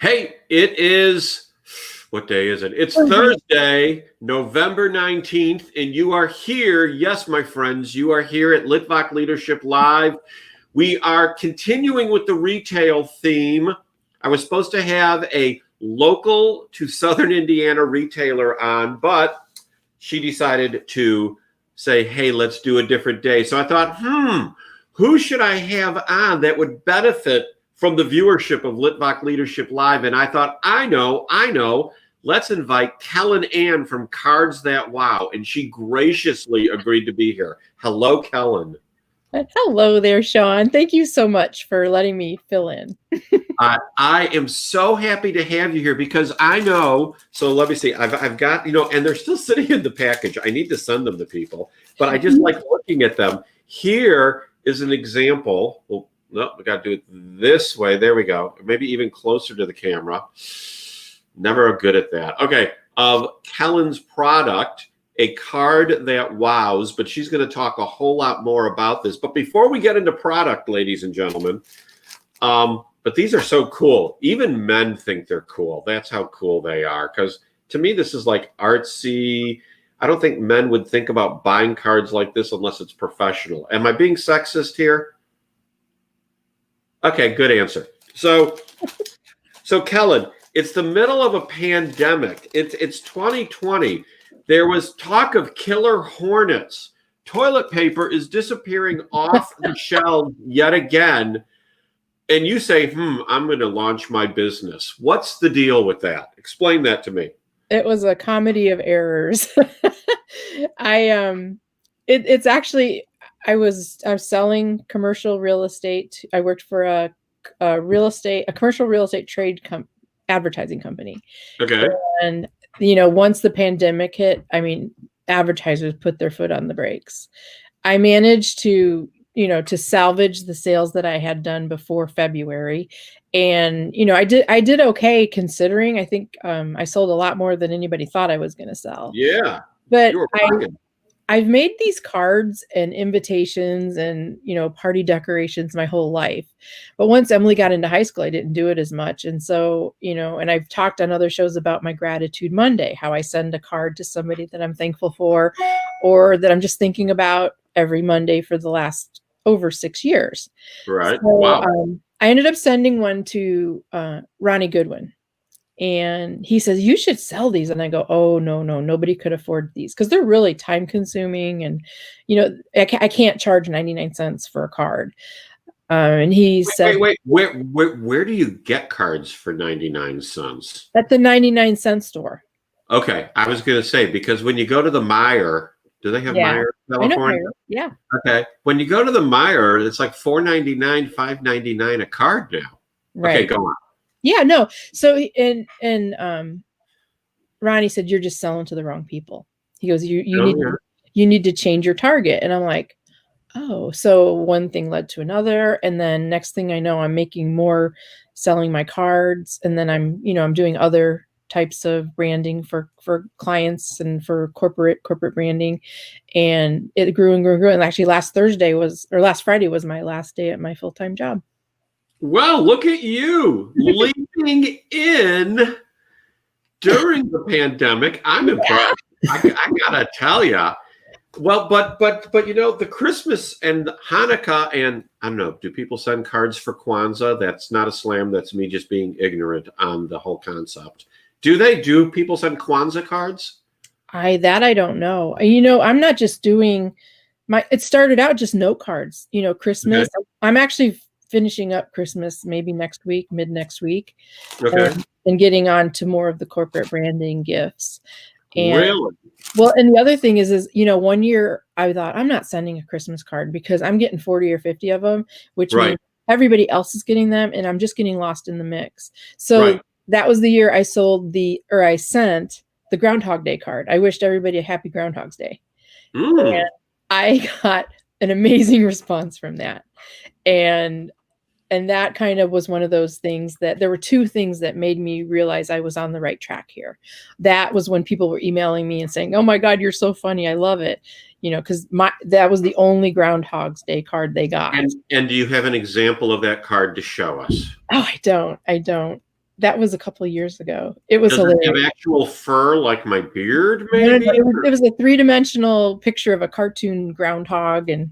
Hey, it is, what day is it? It's Thursday, November 19th, and you are here. Yes, my friends, you are here at Litvak Leadership Live. We are continuing with the retail theme. I was supposed to have a local to Southern Indiana retailer on, but she decided to say, hey, let's do a different day. So I thought, who should I have on that would benefit from the viewership of Litvak Leadership Live? And I thought, I know. Let's invite Kellen Ann from Cards That Wow. And she graciously agreed to be here. Hello, Kellen. Hello there, Sean. Thank you so much for letting me fill in. I am so happy to have you here because I know, so let me see, I've got, and they're still sitting in the package. I need to send them to people, but I just like looking at them. Here is an example. Well, no, we got to do it this way. There we go. Maybe even closer to the camera. Never good at that. Okay, of Kellen's product, a card that wows, but she's going to talk a whole lot more about this. But before we get into product, ladies and gentlemen, but these are so cool. Even men think they're cool. That's how cool they are. Because to me, this is like artsy. I don't think men would think about buying cards like this unless it's professional. Am I being sexist here? Okay, good answer. So Kellen, it's the middle of a pandemic. It's 2020. There was talk of killer hornets. Toilet paper is disappearing off the shelves yet again. And you say, I'm going to launch my business. What's the deal with that? Explain that to me. It was a comedy of errors. It's actually, I was selling commercial real estate. I worked for a commercial real estate trade advertising company. Okay. And, once the pandemic hit, advertisers put their foot on the brakes. I managed to salvage the sales that I had done before February. And, I did okay considering. I think I sold a lot more than anybody thought I was going to sell. Yeah. But I've made these cards and invitations and, party decorations my whole life. But once Emily got into high school, I didn't do it as much. And so, and I've talked on other shows about my Gratitude Monday, how I send a card to somebody that I'm thankful for, or that I'm just thinking about every Monday for the last over 6 years. Right. So, wow. I ended up sending one to Ronnie Goodwin. And he says, you should sell these. And I go, oh, no, nobody could afford these because they're really time consuming. And, I can't charge 99 cents for a card. And he said, wait, where do you get cards for 99 cents? At the 99 cent store. Okay. I was going to say, because when you go to the Meijer, do they have Meijer in California? I know Meijer. Yeah. Okay. When you go to the Meijer, it's like $4.99, $5.99 a card now. Right. Okay, go on. Yeah, no. So, and Ronnie said, you're just selling to the wrong people. He goes, you need to change your target. And I'm like, oh, so one thing led to another. And then next thing I know, I'm making more selling my cards. And then I'm doing other types of branding for clients and for corporate branding. And it grew and grew and grew. And actually last Friday was my last day at my full-time job. Well, look at you leaping in during the pandemic. I'm impressed. I gotta tell you. Well, but the Christmas and Hanukkah and I don't know. Do people send cards for Kwanzaa? That's not a slam. That's me just being ignorant on the whole concept. Do people send Kwanzaa cards? I don't know. I'm not just doing it started out just note cards. Christmas. Okay. I'm actually finishing up Christmas maybe mid next week. Okay. And getting on to more of the corporate branding gifts. And, really? Well, and the other thing is, 1 year I thought I'm not sending a Christmas card because I'm getting 40 or 50 of them, which means everybody else is getting them and I'm just getting lost in the mix. So that was the year I sent the Groundhog Day card. I wished everybody a happy Groundhog's Day. And I got an amazing response from that. And that kind of was one of those things that there were two things that made me realize I was on the right track here. That was when people were emailing me and saying, oh my God, you're so funny. I love it. Because that was the only Groundhog's Day card they got. And do you have an example of that card to show us? Oh, I don't. That was a couple of years ago. It was Does it have hilarious. actual fur like my beard, No, maybe? it was a three-dimensional picture of a cartoon groundhog, and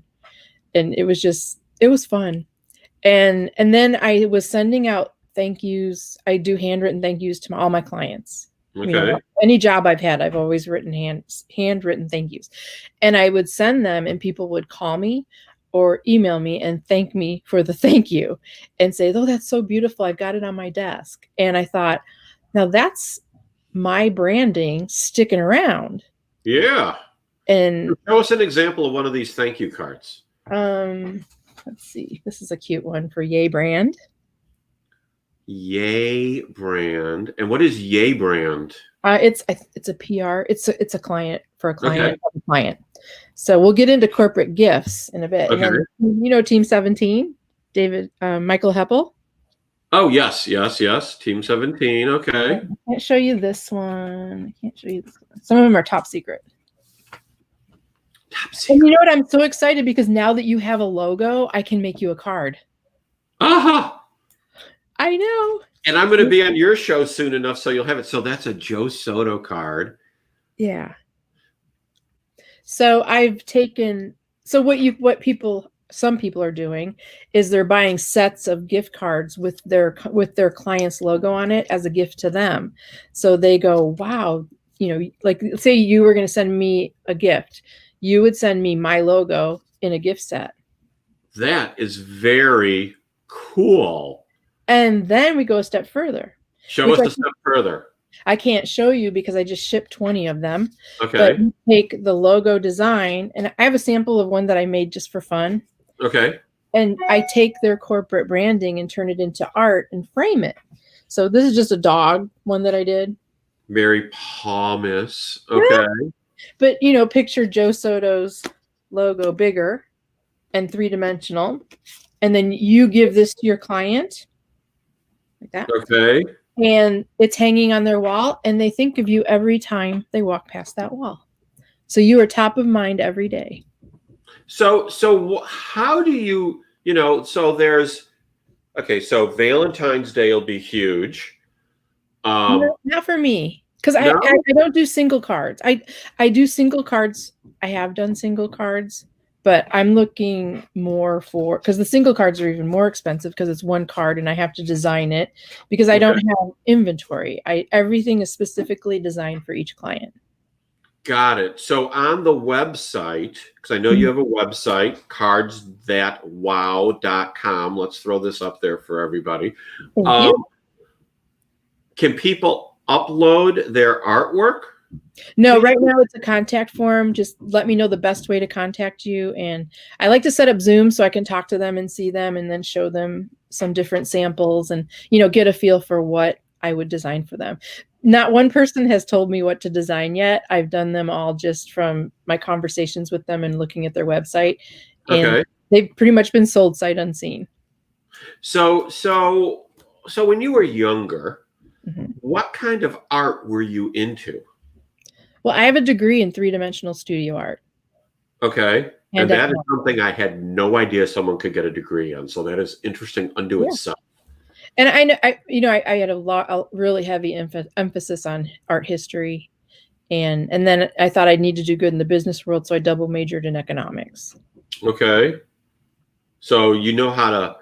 it was just, it was fun. And then I was sending out thank yous. I do handwritten thank yous to all my clients. You know, Okay. any job I've had, I've always written handwritten thank yous. And I would send them, and people would call me or email me and thank me for the thank you and say, "Oh, that's so beautiful. I've got it on my desk." And I thought, now that's my branding sticking around. Yeah. And Show us an example of one of these thank you cards. let's see. This is a cute one for Yay Brand. Yay Brand. And what is Yay Brand? It's a PR. It's a client for a client. Okay. Of a client. So we'll get into corporate gifts in a bit. Okay. And then, you know, Team 17, Michael Heppel. Oh, yes. Team 17. Okay. I can't show you this one. I can't show you this one. Some of them are top secret. Top secret. And you know what? I'm so excited because now that you have a logo, I can make you a card. Uh-huh. I know. And I'm going to be on your show soon enough, so you'll have it. So that's a Joe Soto card. Yeah. So I've taken, so some people are doing is they're buying sets of gift cards with their client's logo on it as a gift to them. So they go, wow, you know, like say you were going to send me a gift, you would send me my logo in a gift set. That is very cool. And then we go a step further. Show us a step further. I can't show you because I just shipped 20 of them. Okay. But you take the logo design, and I have a sample of one that I made just for fun. Okay. And I take their corporate branding and turn it into art and frame it. So this is just a dog one that I did. Very palmous. Okay. But, you know, picture Joe Soto's logo bigger and three-dimensional. And then you give this to your client like that. Okay. And it's hanging on their wall, and they think of you every time they walk past that wall. So you are top of mind every day. So how do you, you know, so there's, okay, so Valentine's Day will be huge. No, not for me, because No? I don't do single cards. I do single cards. I have done single cards, but I'm looking more for, because the single cards are even more expensive because it's one card and I have to design it because I don't have inventory. Everything is specifically designed for each client. Got it. So on the website, because I know you have a website, cardsthatwow.com. Let's throw this up there for everybody. Can people upload their artwork? No, right now it's a contact form. Just let me know the best way to contact you. And I like to set up Zoom so I can talk to them and see them and then show them some different samples and, you know, get a feel for what I would design for them. Not one person has told me what to design yet. I've done them all just from my conversations with them and looking at their website. And they've pretty much been sold sight unseen. So when you were younger, what kind of art were you into? Well, I have a degree in three-dimensional studio art. Okay. And that is something I had no idea someone could get a degree on. So that is interesting unto itself. And I know, I had a really heavy emphasis on art history. And then I thought I'd need to do good in the business world. So I double majored in economics. Okay. So you know how to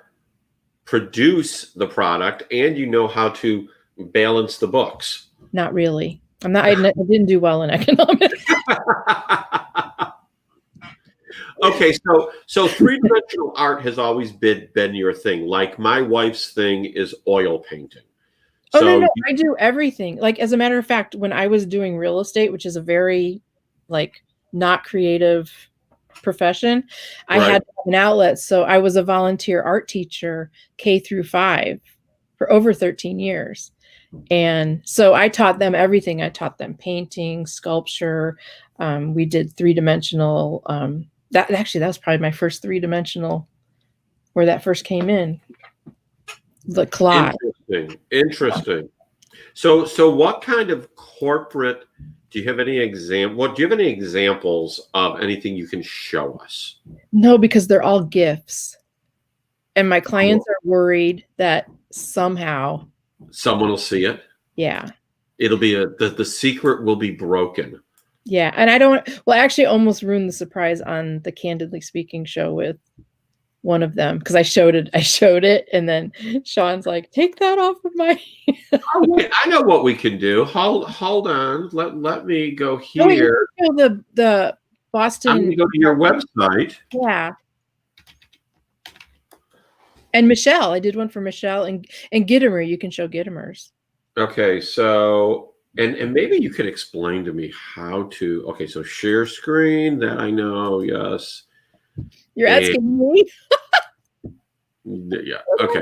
produce the product and you know how to balance the books. Not really. I didn't do well in economics. Okay, so three-dimensional art has always been your thing. Like my wife's thing is oil painting. Oh, no, I do everything. Like, as a matter of fact, when I was doing real estate, which is a very, like, not creative profession, I had to have an outlet. So I was a volunteer art teacher K-5 for over 13 years. And so I taught them everything. I taught them painting, sculpture. We did three-dimensional. That was probably my first three-dimensional, where that first came in. The collage. Interesting. So what kind of corporate, do you have any examples of anything you can show us? No, because they're all gifts. And my clients are worried that somehow Someone will see it. Yeah. It'll be the secret will be broken. Yeah. And I don't, well, I actually almost ruined the surprise on the Candidly Speaking show with one of them because I showed it, and then Sean's like, take that off of my. Oh, wait, I know what we can do. Hold on. Let me go Oh, wait, here. you can show the Boston. I'm going to go to your website. Yeah. And Michelle, I did one for Michelle and Gittimer. You can show Gittimers. Okay, so and maybe you could explain to me how to. Okay, so share screen, that I know. Yes. You're asking me? Yeah. Okay.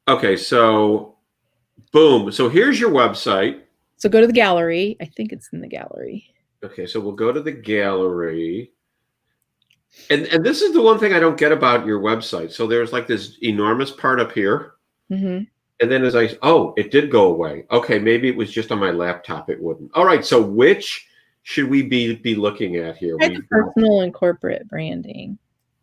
Okay, so boom. So here's your website. So go to the gallery. I think it's in the gallery. Okay, so we'll go to the gallery. And this is the one thing I don't get about your website. So there's like this enormous part up here. Mm-hmm. And then it did go away. Okay, maybe it was just on my laptop. It wouldn't. All right, so which should we be looking at here? Personal and corporate branding.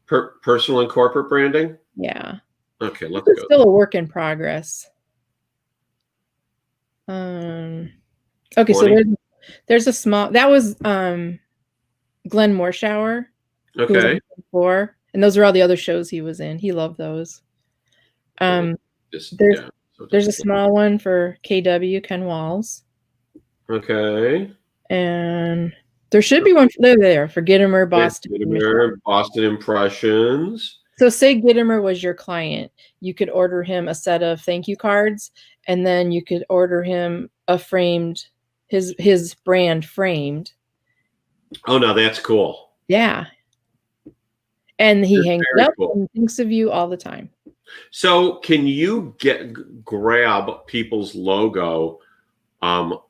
Personal and corporate branding? Yeah. Okay, let's go. It's still a work in progress. Okay, 20. So there's a small, that was Glenn Morshower. Okay. Before, and those are all the other shows he was in. He loved those. There's a small one for KW, Ken Walls. Okay. And there should be one there for Gittimer, Boston. Gittimer, Boston Impressions. So say Gittimer was your client. You could order him a set of thank you cards, and then you could order him a framed, his brand framed. Oh, no, that's cool. Yeah. And he hangs up and thinks of you all the time. So can you grab people's logo off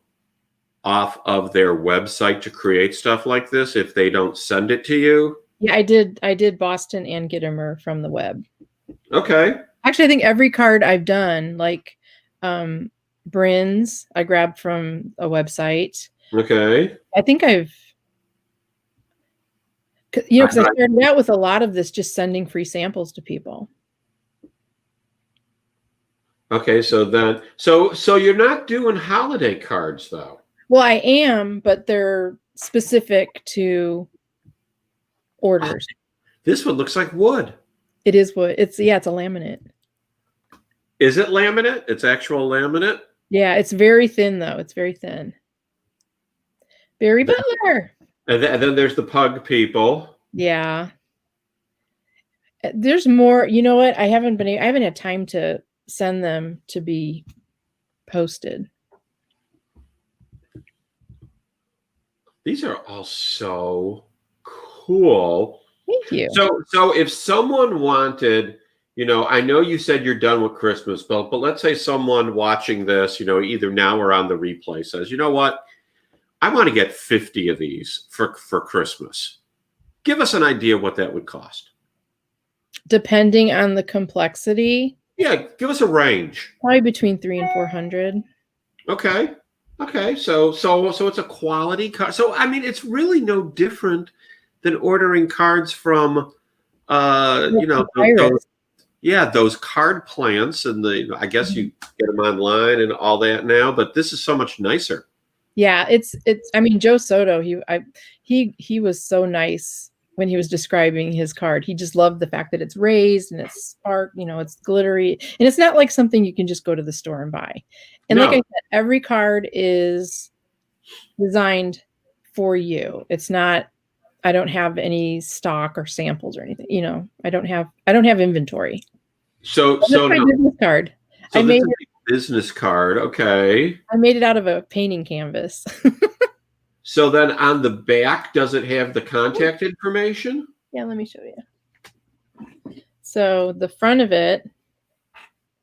of their website to create stuff like this if they don't send it to you? Yeah, I did Boston and Gittimer from the web. Okay. Actually, I think every card I've done, like Bryn's, I grabbed from a website. Okay. I think because I started out with a lot of this just sending free samples to people. Okay, so you're not doing holiday cards though. Well, I am, but they're specific to orders. This one looks like wood. It is wood. It's a laminate. Is it laminate? It's actual laminate? Yeah, it's very thin though. It's very thin. Barry Butler. And then there's the pug people. Yeah. There's more. You know what? I haven't had time to send them to be posted. These are all so cool. Thank you. So if someone wanted, I know you said you're done with Christmas, but let's say someone watching this, either now or on the replay says, you know what? I want to get 50 of these for Christmas. Give us an idea what that would cost. Depending on the complexity. Yeah, give us a range. Probably between $300 and $400. Okay. So it's a quality card. So I mean, it's really no different than ordering cards from, those card plants, and I guess you get them online and all that now. But this is so much nicer. Yeah, it's. I mean, Joe Soto. He was so nice when he was describing his card. He just loved the fact that it's raised and it's spark. It's glittery, and it's not like something you can just go to the store and buy. And like I said, every card is designed for you. It's not. I don't have any stock or samples or anything. I don't have inventory. So my business card. So I made a business card. Okay. I made it out of a painting canvas. So then on the back, does it have the contact information? Yeah, let me show you. So the front of it.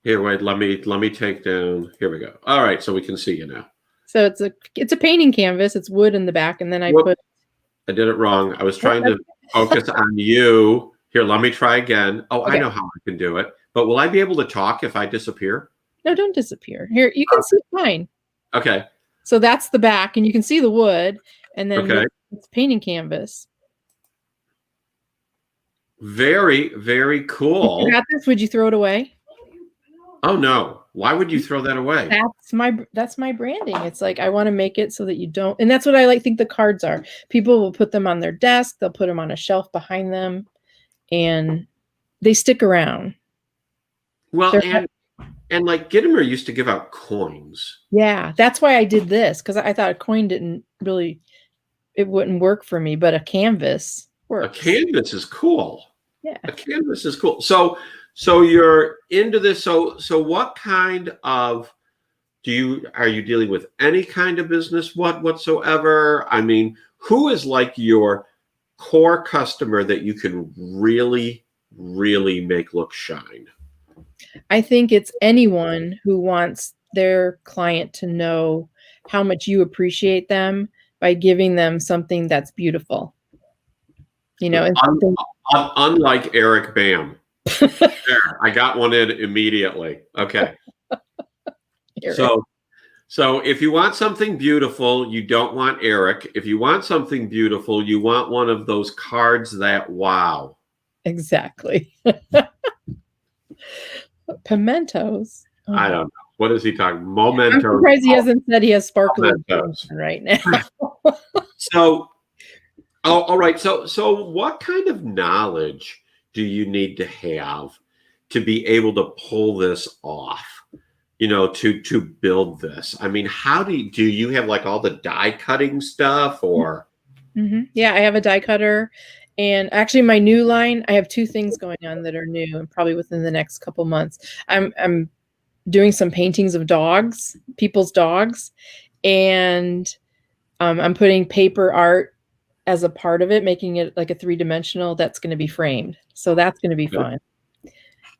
Here, wait, let me take down. Here we go. All right, so we can see you now. So it's a painting canvas. It's wood in the back, and then I did it wrong. I was trying to focus on you. Here, let me try again. Oh, okay. I know how I can do it. But will I be able to talk if I disappear? No, don't disappear. Here, you can see mine. Okay. So that's the back, and you can see the wood, and then it's painting canvas. Very, very cool. If you got this, would you throw it away? Oh no. Why would you throw that away? That's my branding. It's like I want to make it so that you don't, and that's what I think the cards are. People will put them on their desk, they'll put them on a shelf behind them, and they stick around. Well, and like Gittimer used to give out coins. Yeah, that's why I did this, because I thought a coin it wouldn't work for me, but a canvas works. A canvas is cool. Yeah. A canvas is cool. So you're into this. So what kind of are you dealing with any kind of business whatsoever? I mean, who is like your core customer that you can really, really make look shine? I think it's anyone who wants their client to know how much you appreciate them by giving them something that's beautiful. You know, unlike Eric Bam. There, I got one in immediately. Okay. So if you want something beautiful, you don't want Eric. If you want something beautiful, you want one of those cards that wow. Exactly. Pimentos. Oh. I don't know. What is he talking? Mementos. I'm surprised he hasn't said he has sparkling right now. So, all right. So what kind of knowledge do you need to have to be able to pull this off? You know, to build this. I mean, how do you have like all the die cutting stuff or? Mm-hmm. Yeah, I have a die cutter. And actually, my new line, I have 2 things going on that are new, and probably within the next couple months. I'm doing some paintings of dogs, people's dogs, and I'm putting paper art as a part of it, making it like a 3-dimensional that's going to be framed. So that's going to be fun.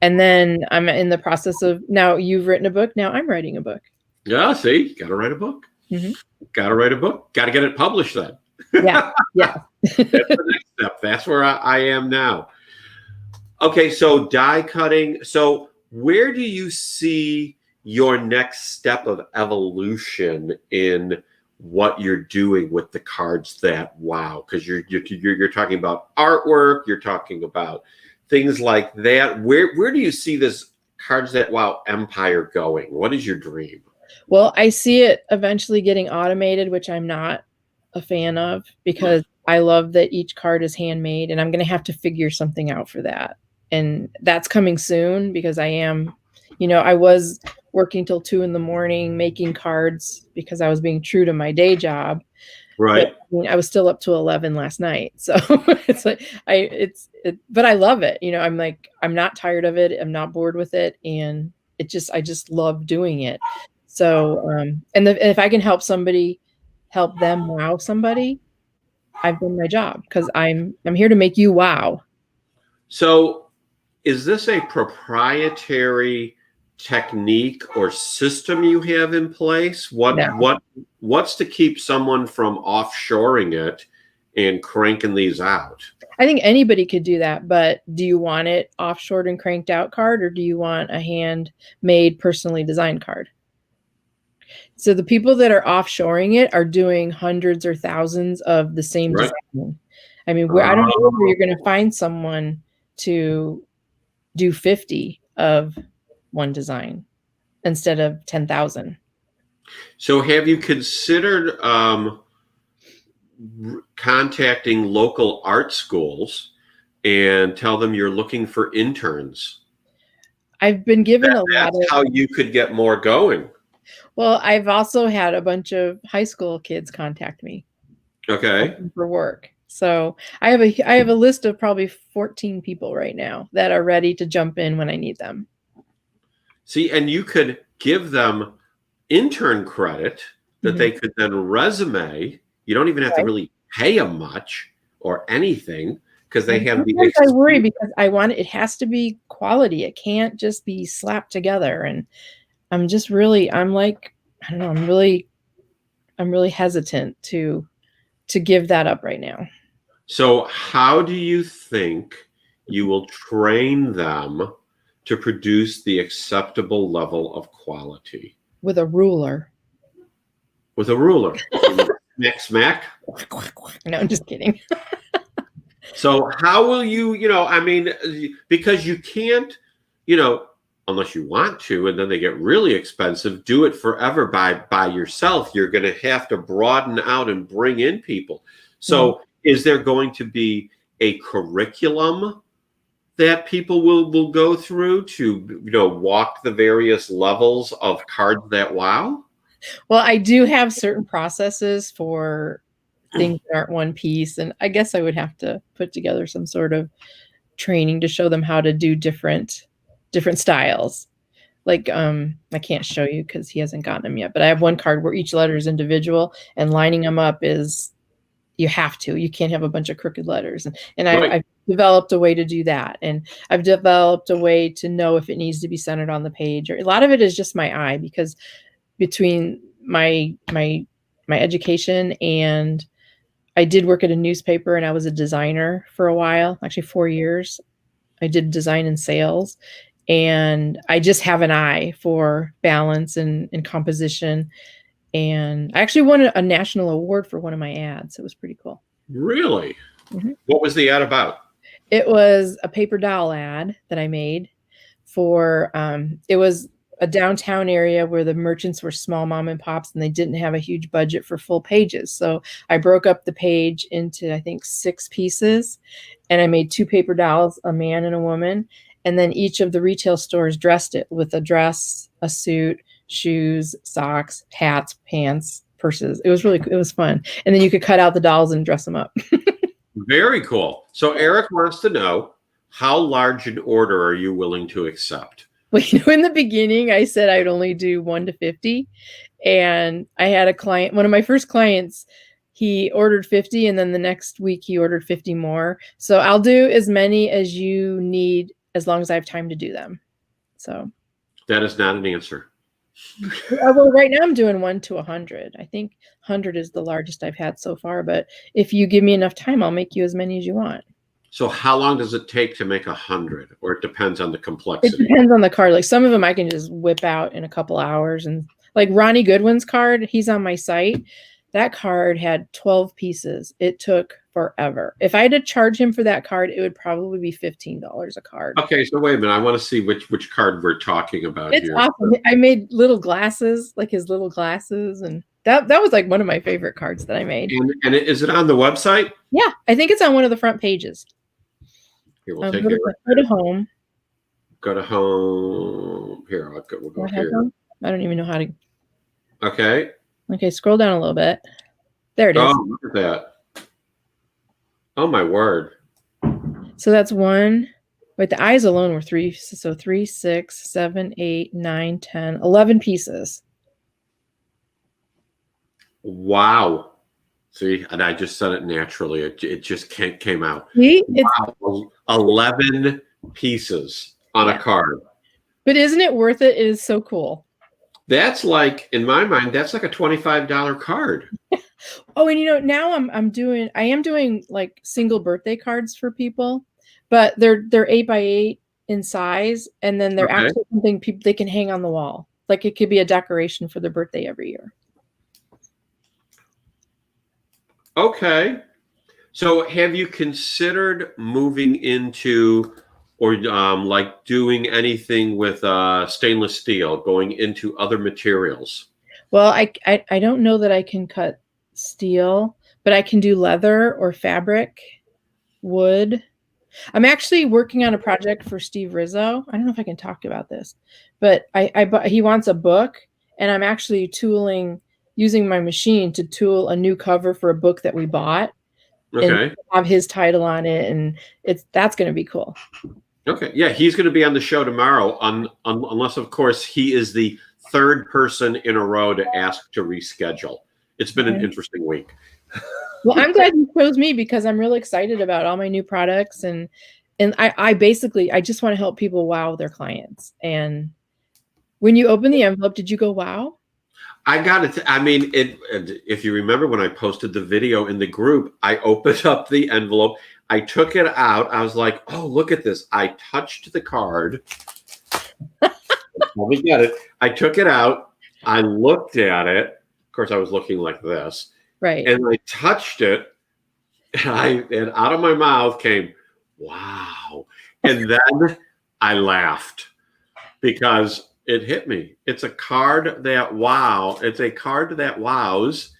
And then I'm in the process of, now you've written a book, now I'm writing a book. Yeah, see, got to write a book. Mm-hmm. Got to write a book. Got to get it published then. Yeah. That's the next step. That's where I am now. Okay, so die cutting. So where do you see your next step of evolution in what you're doing with the cards that wow? Because you're talking about artwork, you're talking about things like that. Where do you see this cards that wow empire going? What is your dream? Well, I see it eventually getting automated, which I'm not a fan of, because I love that each card is handmade, and I'm going to have to figure something out for that. And that's coming soon, because I am, I was working till 2 a.m. making cards because I was being true to my day job. Right. But, I was still up to 11 last night. So it's like, but I love it. I'm like, I'm not tired of it. I'm not bored with it. And I just love doing it. So, and if I can help them wow somebody, I've done my job, because I'm here to make you wow. So is this a proprietary technique or system you have in place? What's to keep someone from offshoring it and cranking these out? I think anybody could do that, but do you want it offshored and cranked out card, or do you want a handmade, personally designed card? So the people that are offshoring it are doing hundreds or thousands of the same design. I mean, I don't know where you're going to find someone to do 50 of one design instead of 10,000. So have you considered contacting local art schools and tell them you're looking for interns? I've been given a lot of... That's how you could get more going. Well, I've also had a bunch of high school kids contact me. Okay. For work. So I have a list of probably 14 people right now that are ready to jump in when I need them. See, and you could give them intern credit that they could then resume. You don't even have to really pay them much or anything, because they have the experience. I worry because it has to be quality. It can't just be slapped together. And I'm really hesitant to give that up right now. So how do you think you will train them to produce the acceptable level of quality? With a ruler. With a ruler. Smack. No, I'm just kidding. So how will you, because you can't, unless you want to, and then they get really expensive, do it forever by yourself. You're going to have to broaden out and bring in people. So is there going to be a curriculum that people will go through to, walk the various levels of cards that wow? Well, I do have certain processes for things that aren't one piece, and I guess I would have to put together some sort of training to show them how to do different styles. Like, I can't show you because he hasn't gotten them yet, but I have one card where each letter is individual, and lining them up is, you can't have a bunch of crooked letters. And I've developed a way to do that. And I've developed a way to know if it needs to be centered on the page. Or a lot of it is just my eye, because between my education, and I did work at a newspaper, and I was a designer for a while, actually 4 years. I did design and sales, and I just have an eye for balance and composition. And I actually won a national award for one of my ads. It was pretty cool. Really? What was the ad about? It was a paper doll ad that I made for, it was a downtown area where the merchants were small mom and pops, and they didn't have a huge budget for full pages. So I broke up the page into, I think, 6 pieces, and I made 2 paper dolls, a man and a woman. And then each of the retail stores dressed it with a dress, a suit, shoes, socks, hats, pants, purses. It was fun. And then you could cut out the dolls and dress them up. Very cool. So Eric wants to know, how large an order are you willing to accept? Well, in the beginning, I said I'd only do 1 to 50. And I had a client, one of my first clients, he ordered 50, and then the next week he ordered 50 more. So I'll do as many as you need, as long as I have time to do them. So that is not an answer. Well, right now I'm doing 1 to 100. I think 100 is the largest I've had so far. But if you give me enough time, I'll make you as many as you want. So how long does it take to make 100? Or it depends on the complexity? It depends on the card. Like, some of them I can just whip out in a couple hours. And like Ronnie Goodwin's card, he's on my site. That card had 12 pieces. It took forever. If I had to charge him for that card, it would probably be $15 a card. Okay, so wait a minute. I want to see which card we're talking about. It's here. awesome. I made little glasses, like his little glasses, and that was like one of my favorite cards that I made. And is it on the website? Yeah, I think it's on one of the front pages. Here, we'll take go to home. Go to home. Here, we'll go here. I don't even know how to. Okay. Okay, scroll down a little bit. There it is. Oh, look at that. Oh, my word. So that's 1. Wait, the eyes alone were 3. So 3, 6, 7, 8, 9, 10, 11 pieces. Wow. See, and I just said it naturally. It just came out. See? Wow. 11 pieces on a card. But isn't it worth it? It is so cool. That's like, in my mind, that's like a $25 card. Oh, and now I am doing like single birthday cards for people, but they're 8x8 in size, and then they're actually something they can hang on the wall. Like, it could be a decoration for their birthday every year. Okay. So have you considered moving into, or like doing anything with stainless steel, going into other materials? Well, I don't know that I can cut steel, but I can do leather or fabric, wood. I'm actually working on a project for Steve Rizzo. I don't know if I can talk about this, but he wants a book, and I'm actually using my machine to tool a new cover for a book that we bought. Okay. And have his title on it, and that's going to be cool. Okay. Yeah, he's going to be on the show tomorrow, unless, of course, he is the 3rd person in a row to ask to reschedule. It's been an interesting week. Well, I'm glad you chose me, because I'm really excited about all my new products, and I just want to help people wow their clients. And when you open the envelope, did you go wow? I got it. I mean, if you remember when I posted the video in the group, I opened up the envelope. I took it out. I was like, oh, look at this. I touched the card. Let me get it. I took it out. I looked at it. Of course, I was looking like this. Right. And I touched it. And out of my mouth came, wow. And then I laughed. because it hit me. It's a card that wow. It's a card that wows.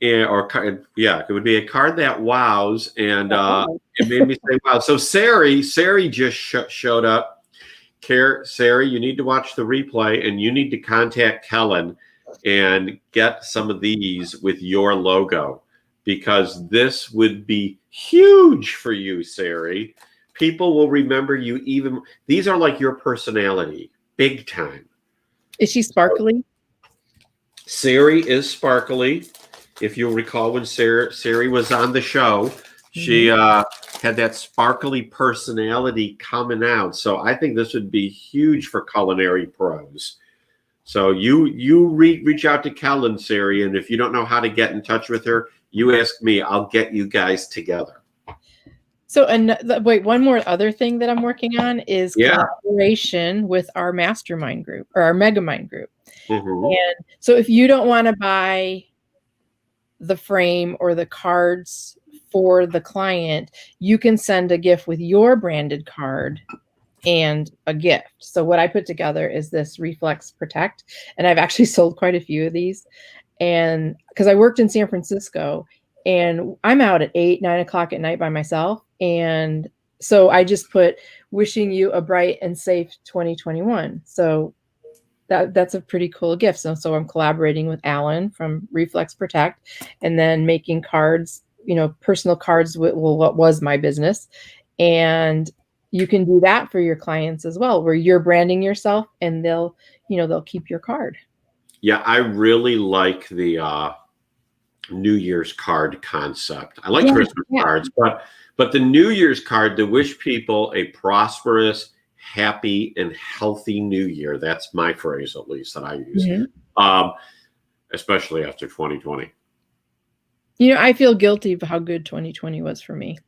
It would be a card that wows, and it made me say, "Wow!" So Sari just showed up. Sari, you need to watch the replay, and you need to contact Kellen and get some of these with your logo, because this would be huge for you, Sari. People will remember you even. These are like your personality, big time. Is she sparkly? Sari is sparkly. If you'll recall, when Sari was on the show, she had that sparkly personality coming out. So I think this would be huge for culinary pros. So you reach out to Kellen, Sari, and if you don't know how to get in touch with her, you ask me. I'll get you guys together. So, wait, one more other thing that I'm working on is collaboration with our mastermind group or our megamind group. Mm-hmm. And so if you don't want to buy the frame or the cards for the client, you can send a gift with your branded card and a gift. So what I put together is this Reflex Protect, and I've actually sold quite a few of these. And because I worked in San Francisco, and I'm out at 8, 9 o'clock at night by myself. And so I just put wishing you a bright and safe 2021. So that's a pretty cool gift. So I'm collaborating with Alan from Reflex Protect, and then making cards, personal cards with what was my business. And you can do that for your clients as well, where you're branding yourself, and they'll keep your card. Yeah, I really like the New Year's card concept. I like Christmas cards, but the New Year's card to wish people a prosperous, happy, and healthy New Year. That's my phrase, at least, that I use, especially after 2020. I feel guilty of how good 2020 was for me.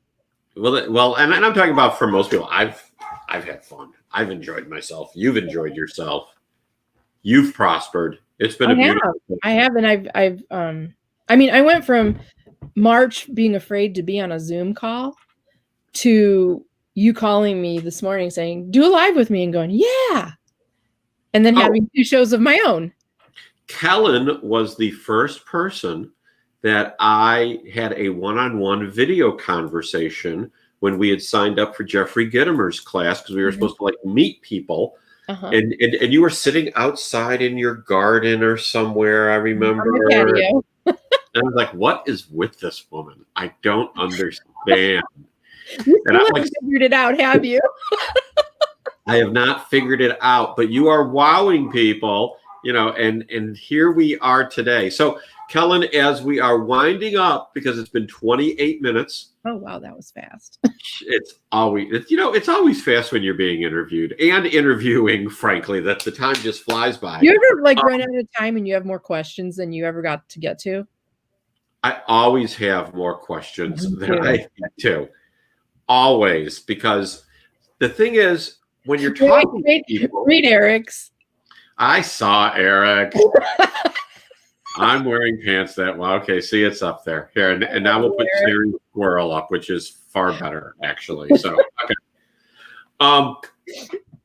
Well, and I'm talking about for most people. I've had fun. I've enjoyed myself. You've enjoyed yourself. You've prospered. It's been a beautiful thing. I have, and I went from March being afraid to be on a Zoom call to you calling me this morning saying, "Do a live with me," and going, "Yeah." And then having 2 shows of my own. Kellen was the first person that I had a one-on-one video conversation when we had signed up for Jeffrey Gittimer's class, because we were supposed to meet people. And you were sitting outside in your garden or somewhere, I remember. On the patio. And I was like, what is with this woman? I don't understand. You haven't figured it out, have you? I have not figured it out, but you are wowing people, and here we are today. So, Kellen, as we are winding up, because it's been 28 minutes. Oh, wow, that was fast. It's always fast when you're being interviewed and interviewing, frankly, that the time just flies by. You ever run out of time and you have more questions than you ever got to get to? I always have more questions than I get to. Always, because the thing is, when you're talking to people, read Eric's. I saw Eric. I'm wearing pants that well. Okay, see, it's up there here, and now we'll put Siri Squirrel up, which is far better, actually. So, okay.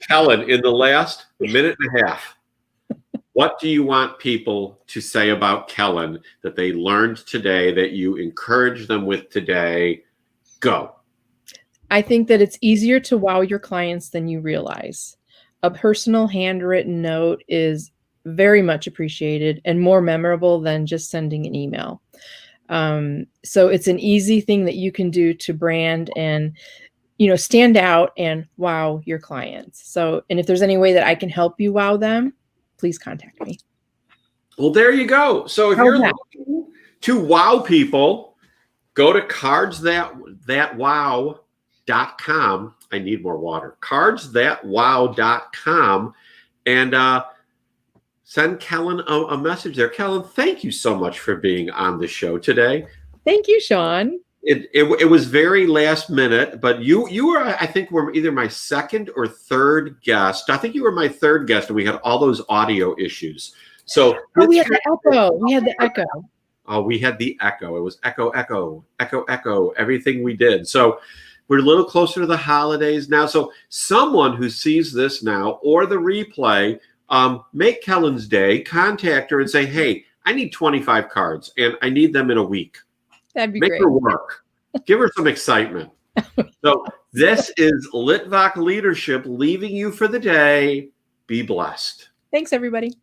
Kellen, in the last minute and a half, what do you want people to say about Kellen that they learned today, that you encourage them with today? Go. I think that it's easier to wow your clients than you realize. A personal handwritten note is very much appreciated and more memorable than just sending an email. So it's an easy thing that you can do to brand and, stand out and wow your clients. So, and if there's any way that I can help you wow them, please contact me. Well, there you go. So if you're looking to wow people, go to cardsthatwow.com. I need more water. Cardsthatwow.com, and send Kellen a message there. Kellen, thank you so much for being on the show today. Thank you, Sean. It was very last minute, but you were, I think, were either my second or third guest. I think you were my third guest, and we had all those audio issues. So we had the echo. We had the echo. Oh, we had the echo. It was echo, echo, echo, echo, everything we did. So We're a little closer to the holidays now. So someone who sees this now or the replay, make Kellen's day, contact her and say, hey, I need 25 cards and I need them in a week. That'd be Make great. her work. Give her some excitement. So this is Litvak Leadership leaving you for the day. Be blessed. Thanks, everybody.